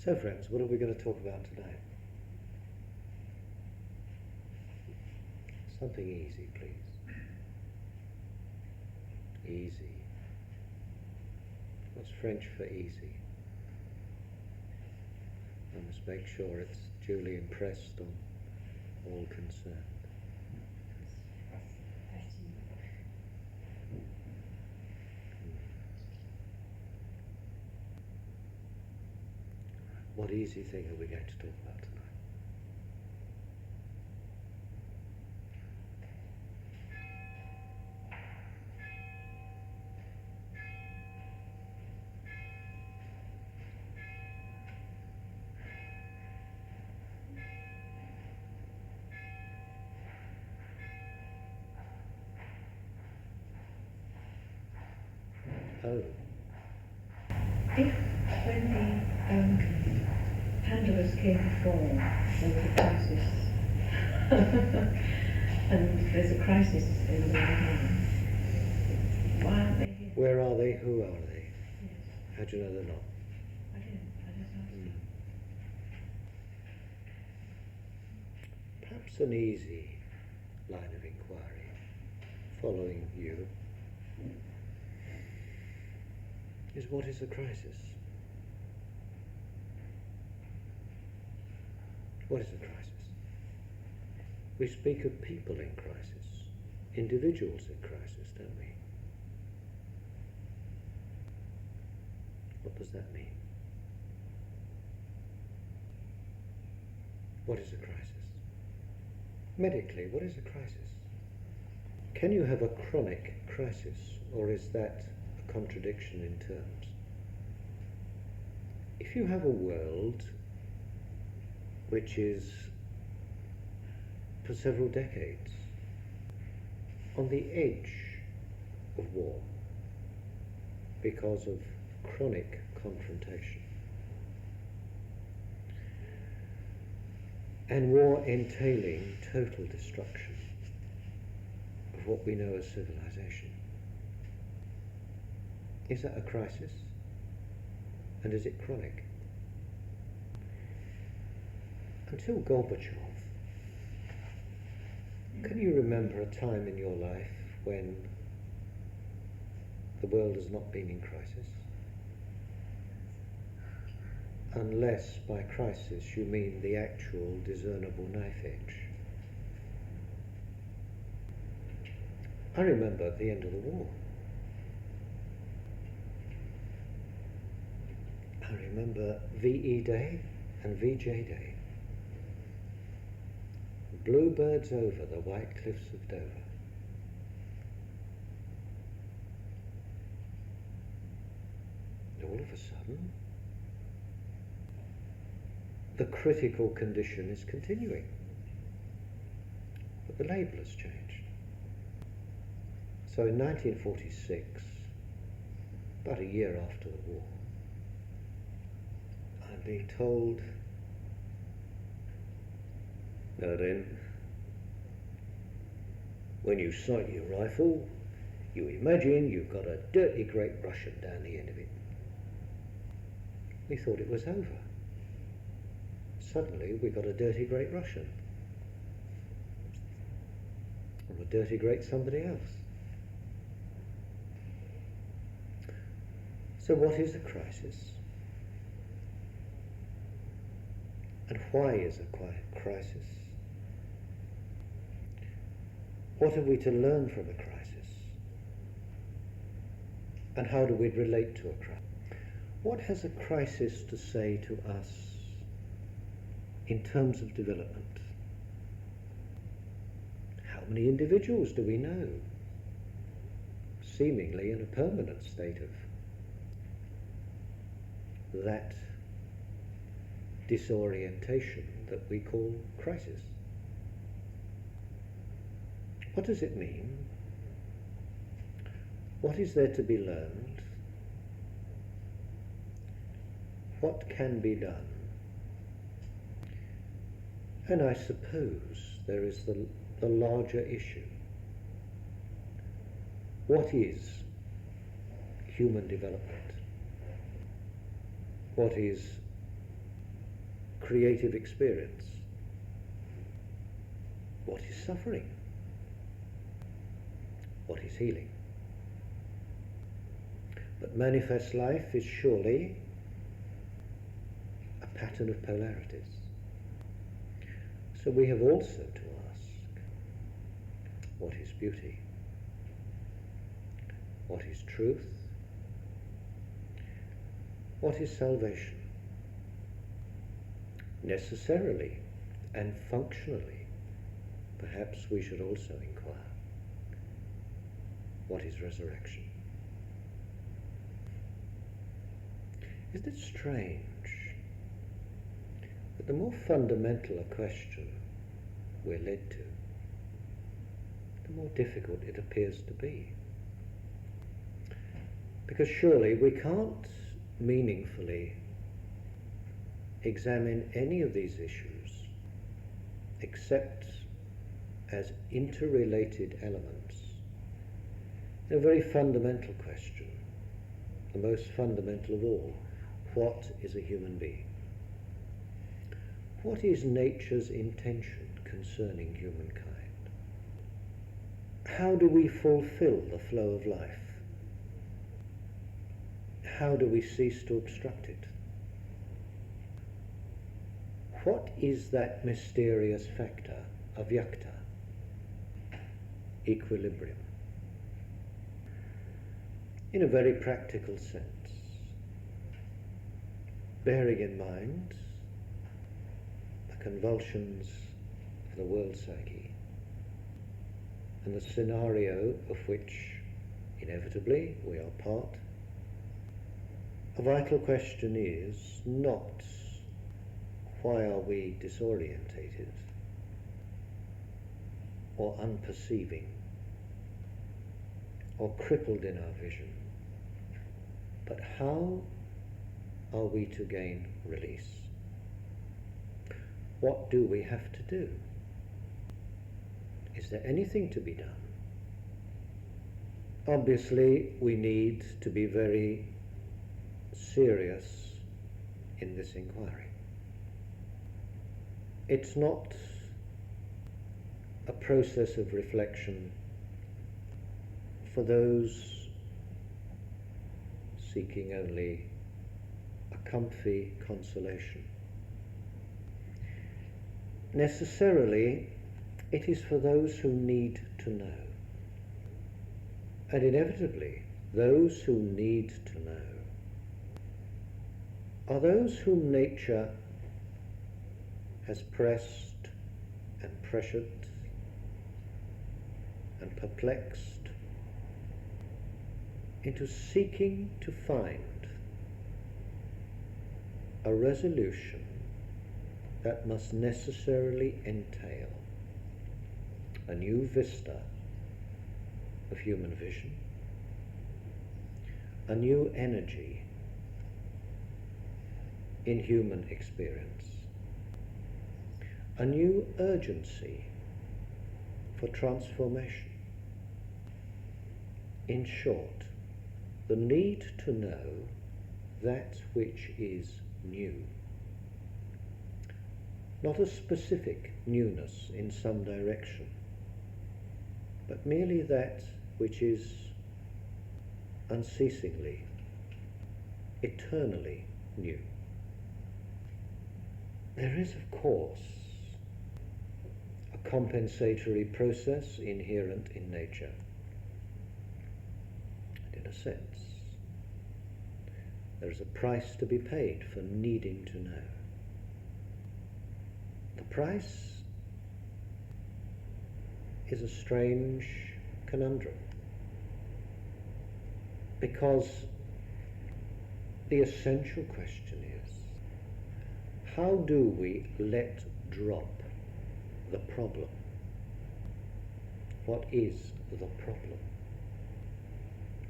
So friends, what are we going to talk about today? Something easy, please. Easy. What's French for easy? I must make sure it's duly impressed on all concerned. What easy thing are we going to talk about tonight? Oh, If when the Pandarus came before, there was a crisis, and there's a crisis in the world now, why aren't they here? where are they? Who are they? Yes, How do you know they're not? I don't know. Perhaps an easy line of inquiry, following you, is what is a crisis? What is a crisis? We speak of people in crisis, individuals in crisis, don't we? What does that mean? What is a crisis? Medically, what is a crisis? Can you have a chronic crisis, or is that a contradiction in terms? If you have a world which is, for several decades, on the edge of war because of chronic confrontation, and war entailing total destruction of what we know as civilization, is that a crisis? And is it chronic? Until Gorbachev, can you remember a time in your life when the world has not been in crisis? Unless by crisis you mean the actual discernible knife edge. I remember at the end of the war. I remember VE Day and VJ Day. Bluebirds over the white cliffs of Dover. And all of a sudden, the critical condition is continuing, but the label has changed. So in 1946, about a year after the war, I'm being told, now then, when you sight your rifle, you imagine you've got a dirty great Russian down the end of it. We thought it was over. Suddenly we got a dirty great Russian, or a dirty great somebody else. So what is a crisis? And why is a crisis? What are we to learn from a crisis? And how do we relate to a crisis? What has a crisis to say to us in terms of development? How many individuals do we know, seemingly in a permanent state of that disorientation that we call crisis? What does it mean? What is there to be learned? What can be done? And I suppose there is the larger issue. What is human development? What is creative experience? What is suffering? What is healing? But manifest life is surely a pattern of polarities. So we have also to ask, what is beauty? What is truth? What is salvation? Necessarily and functionally, perhaps we should also inquire, what is resurrection? Isn't it strange that the more fundamental a question we're led to, the more difficult it appears to be? Because surely we can't meaningfully examine any of these issues except as interrelated elements in a very fundamental question, the most fundamental of all: what is a human being? What is nature's intention concerning humankind? How do we fulfill the flow of life? How do we cease to obstruct it? What is that mysterious factor, avyakta, equilibrium? In a very practical sense, bearing in mind the convulsions of the world psyche and the scenario of which inevitably we are part, a vital question is not why are we disorientated or unperceiving or crippled in our vision, but how are we to gain release? What do we have to do? Is there anything to be done? Obviously, we need to be very serious in this inquiry. It's not a process of reflection for those seeking only a comfy consolation. Necessarily, it is for those who need to know. And inevitably, those who need to know are those whom nature has pressed and pressured and perplexed into seeking to find a resolution that must necessarily entail a new vista of human vision, a new energy in human experience, a new urgency for transformation. In short, the need to know that which is new. Not a specific newness in some direction, but merely that which is unceasingly, eternally new. There is, of course, a compensatory process inherent in nature. And in a sense, there is a price to be paid for needing to know. The price is a strange conundrum, because the essential question is, how do we let drop the problem? What is the problem?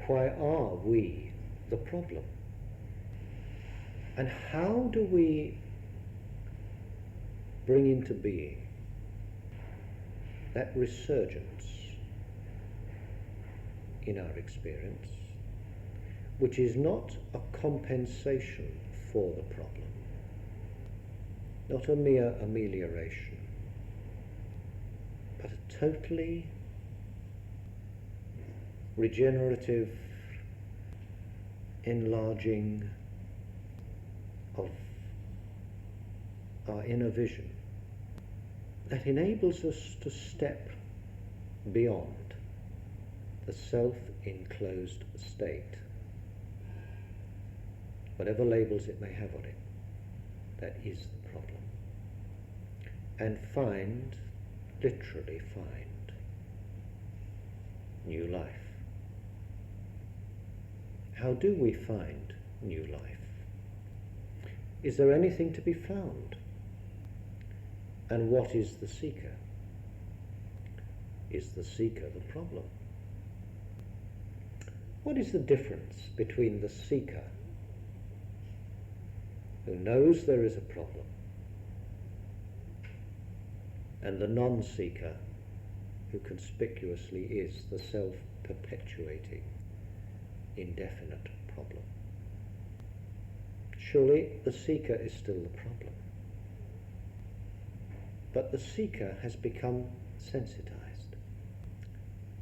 Why are we the problem? And how do we bring into being that resurgence in our experience, which is not a compensation for the problem, not a mere amelioration, but a totally regenerative enlarging of our inner vision that enables us to step beyond the self-enclosed state, whatever labels it may have on it. That is the problem. And find, literally find, new life. How do we find new life? Is there anything to be found? And what is the seeker? Is the seeker the problem? What is the difference between the seeker, who knows there is a problem, and the non-seeker, who conspicuously is the self-perpetuating, indefinite problem? Surely the seeker is still the problem. But the seeker has become sensitized.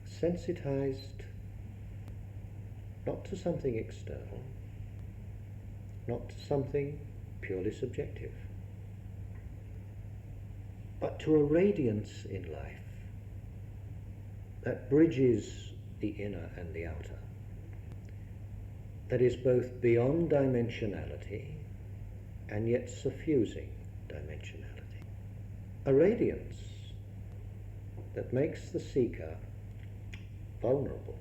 Sensitized not to something external, not to something purely subjective, but to a radiance in life that bridges the inner and the outer, that is both beyond dimensionality and yet suffusing dimensionality. A radiance that makes the seeker vulnerable,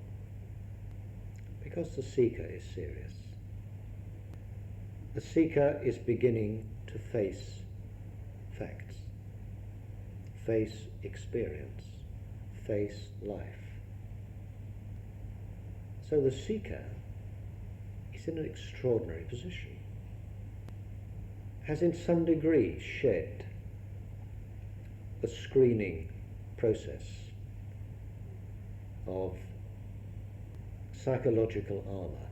because the seeker is serious. The seeker is beginning to face facts, face experience, face life. So the seeker is in an extraordinary position, has in some degree shed the screening process of psychological armour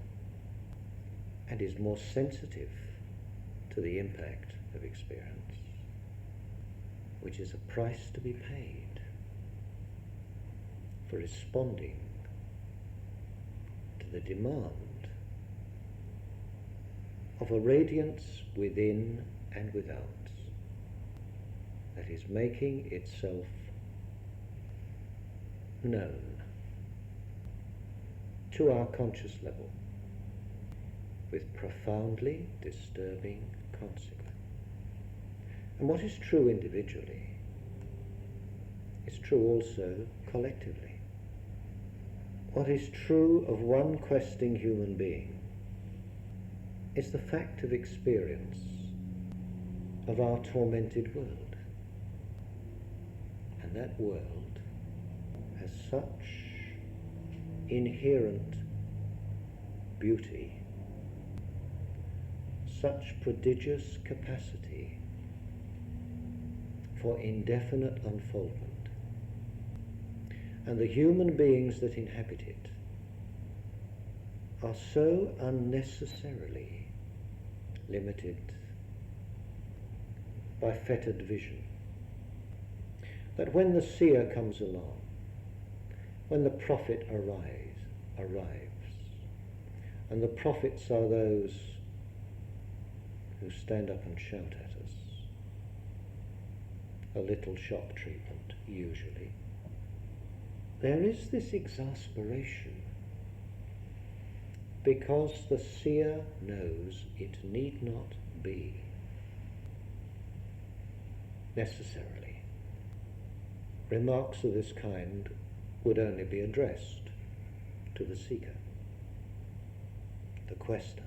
and is more sensitive to the impact of experience, which is a price to be paid for responding to the demand of a radiance within and without that is making itself known to our conscious level with profoundly disturbing consequence. And what is true individually is true also collectively. What is true of one questing human being is the fact of experience of our tormented world. And that world has such inherent beauty, such prodigious capacity for indefinite unfoldment, and the human beings that inhabit it are so unnecessarily limited by fettered vision that when the seer comes along, when the prophet arrives, and the prophets are those who stand up and shout at us, a little shock treatment usually, there is this exasperation because the seer knows it need not be necessarily. Remarks of this kind would only be addressed to the seeker, the quester.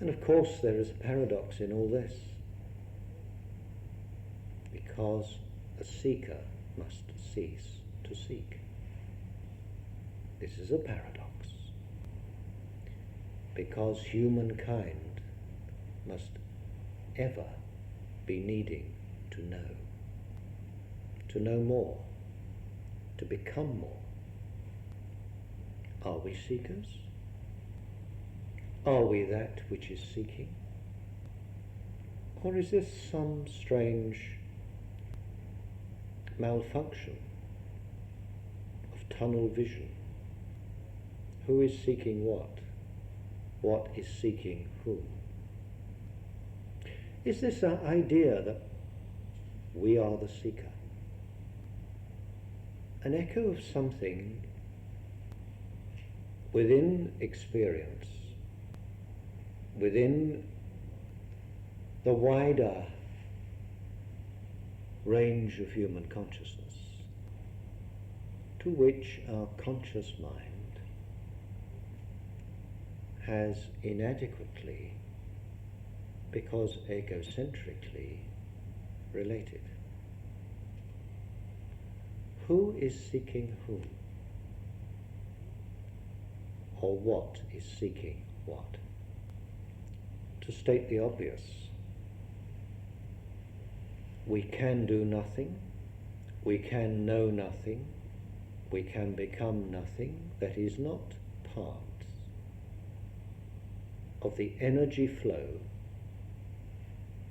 And of course there is a paradox in all this, because a seeker must cease to seek. This is a paradox, because humankind must ever be needing to know more, to become more. Are we seekers? Are we that which is seeking? Or is this some strange malfunction of tunnel vision? Who is seeking what? What is seeking whom? Is this an idea that we are the seeker? An echo of something within experience, within the wider range of human consciousness, to which our conscious mind has inadequately, because egocentrically, related. Who is seeking whom? Or what is seeking what? To state the obvious, we can do nothing, we can know nothing, we can become nothing that is not part of the energy flow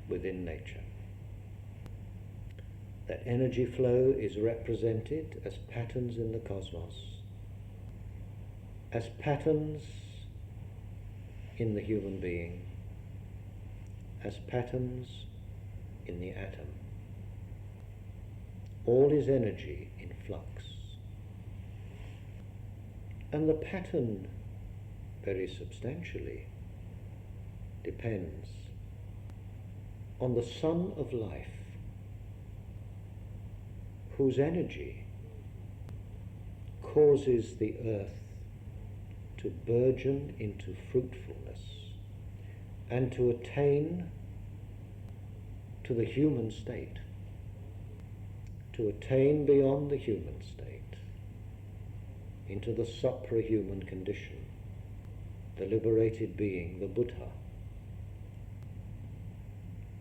within nature. That energy flow is represented as patterns in the cosmos, as patterns in the human being, as patterns in the atom. All is energy in flux. And the pattern, very substantially, depends on the sun of life, whose energy causes the earth to burgeon into fruitfulness and to attain to the human state, to attain beyond the human state, into the suprahuman condition, the liberated being, the Buddha.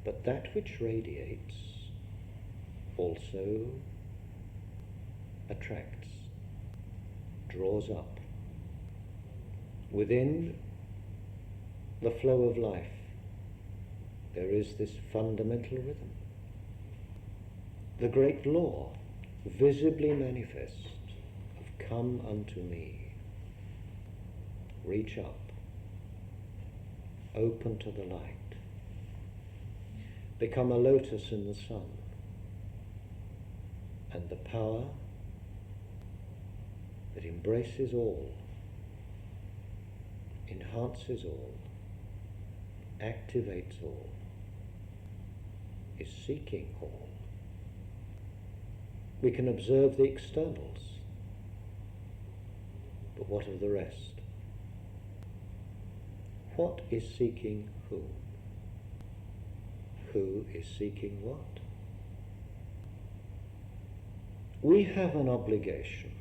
But that which radiates also attracts, draws up. Within the flow of life, there is this fundamental rhythm. The great law, visibly manifest, of come unto me. Reach up, open to the light. Become a lotus in the sun, and the power that embraces all, enhances all, activates all, is seeking all. We can observe the externals, but what of the rest? What is seeking whom? Who is seeking what? We have an obligation.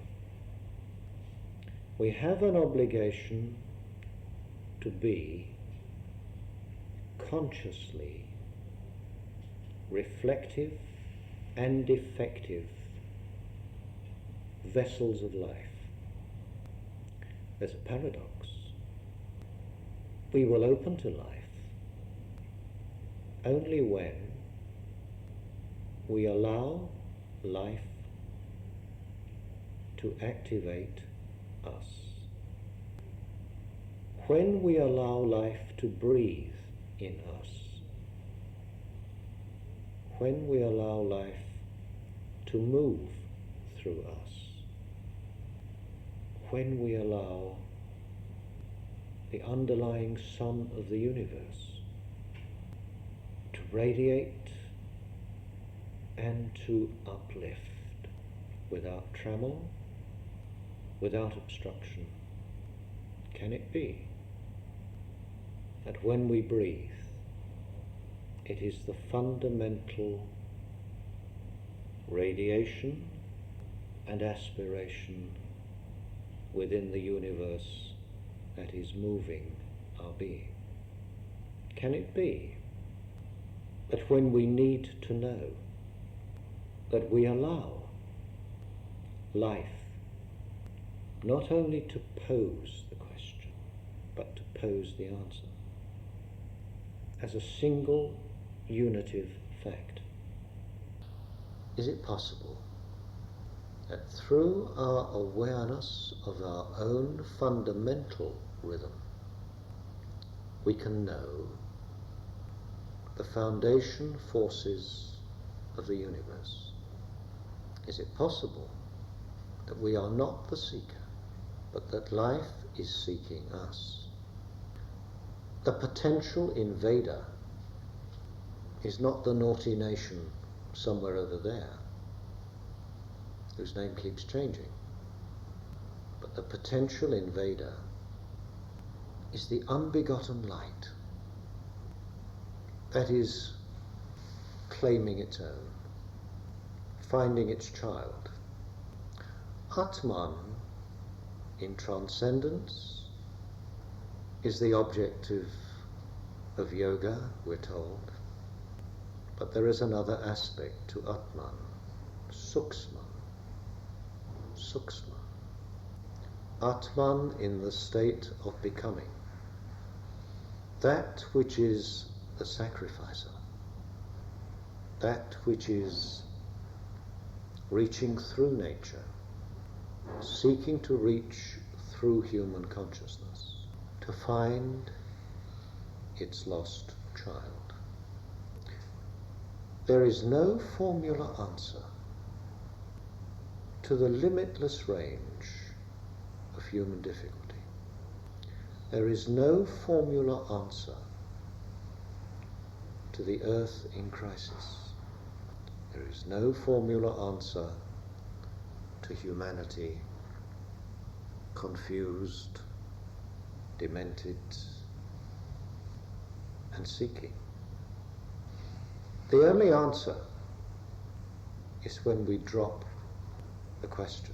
We have an obligation to be consciously reflective and effective vessels of life. There's a paradox. We will open to life only when we allow life to activate us. When we allow life to breathe in us. When we allow life to move through us. When we allow the underlying sun of the universe to radiate and to uplift without trammel, without obstruction. Can it be that when we breathe, it is the fundamental radiation and aspiration within the universe that is moving our being? Can it be that when we need to know, that we allow life not only to pose the question, but to pose the answer as a single unitive fact. Is it possible that through our awareness of our own fundamental rhythm, we can know the foundation forces of the universe? Is it possible that we are not the seeker, but that life is seeking us? The potential invader is not the naughty nation somewhere over there, whose name keeps changing, but the potential invader is the unbegotten light that is claiming its own, finding its child. Atman, in transcendence, is the objective of yoga, we're told, but there is another aspect to Atman, Suksma. Suksma. Atman in the state of becoming, that which is the sacrificer, that which is reaching through nature, seeking to reach through human consciousness, to find its lost child. There is no formula answer to the limitless range of human difficulty. There is no formula answer to the earth in crisis. There is no formula answer to humanity confused, demented, and seeking. The only answer is when we drop the question,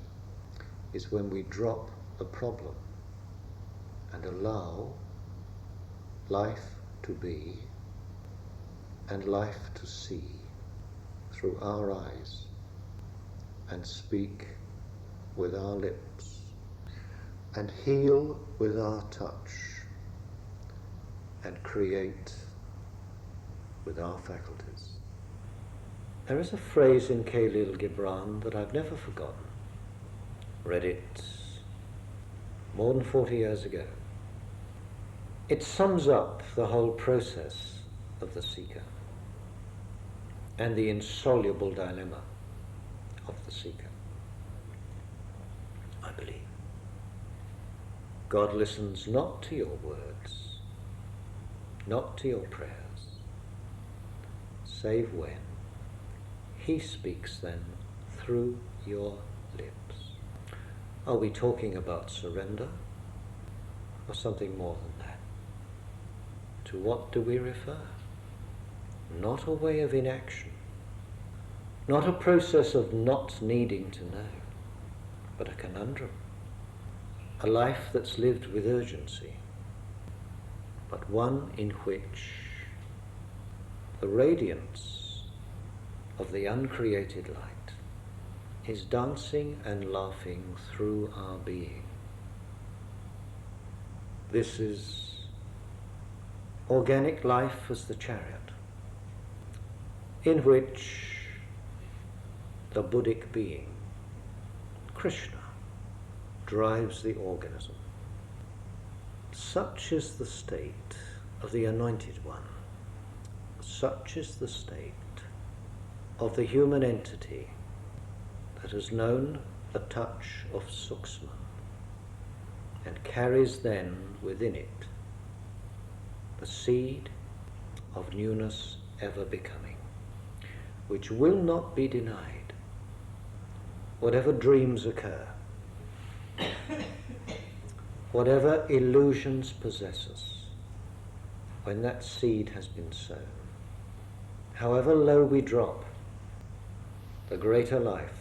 is when we drop the problem and allow life to be and life to see through our eyes and speak with our lips and heal with our touch and create with our faculties. There is a phrase in Khalil Gibran that I've never forgotten. Read it more than 40 years ago. It sums up the whole process of the seeker and the insoluble dilemma of the seeker. I believe God listens not to your words, not to your prayers, save when He speaks them through your lips. Are we talking about surrender or something more than that? To what do we refer? Not a way of inaction, not a process of not needing to know, but a conundrum, a life that's lived with urgency, but one in which the radiance of the uncreated light is dancing and laughing through our being. This is organic life as the chariot, in which the Buddhic being, Krishna, drives the organism. Such is the state of the Anointed One. Such is the state of the human entity that has known the touch of Suksma and carries then within it the seed of newness ever becoming, which will not be denied, whatever dreams occur, whatever illusions possess us, when that seed has been sown. However low we drop, the greater life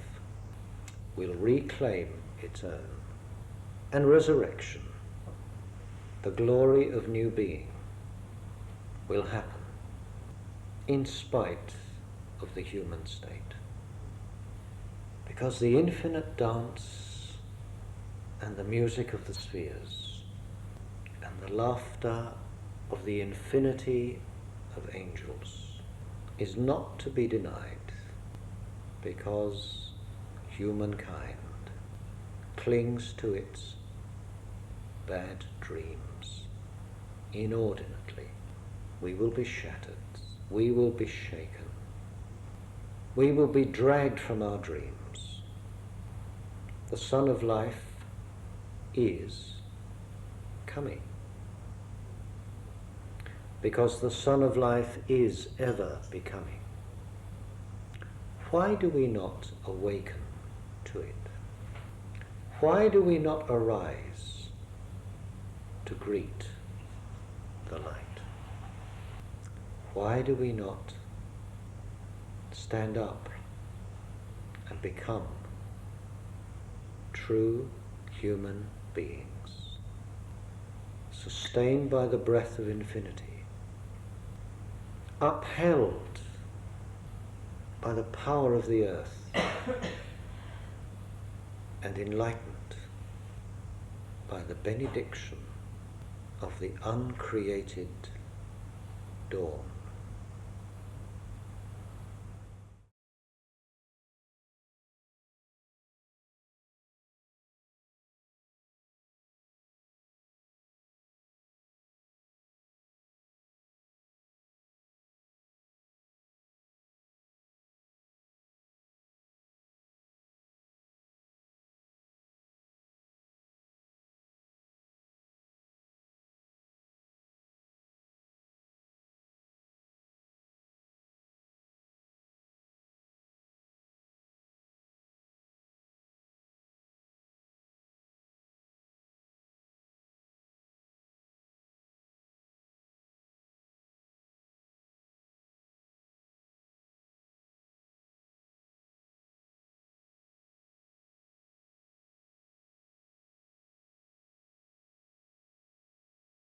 will reclaim its own, and resurrection, the glory of new being, will happen in spite of the human state. Because the infinite dance and the music of the spheres and the laughter of the infinity of angels is not to be denied, because humankind clings to its bad dreams inordinately. We will be shattered, we will be shaken, we will be dragged from our dreams. The Sun of Life is coming, because the Sun of Life is ever becoming. Why do we not awaken to it? Why do we not arise to greet the light? Why do we not stand up and become true human beings, sustained by the breath of infinity, upheld by the power of the earth, and enlightened by the benediction of the uncreated dawn?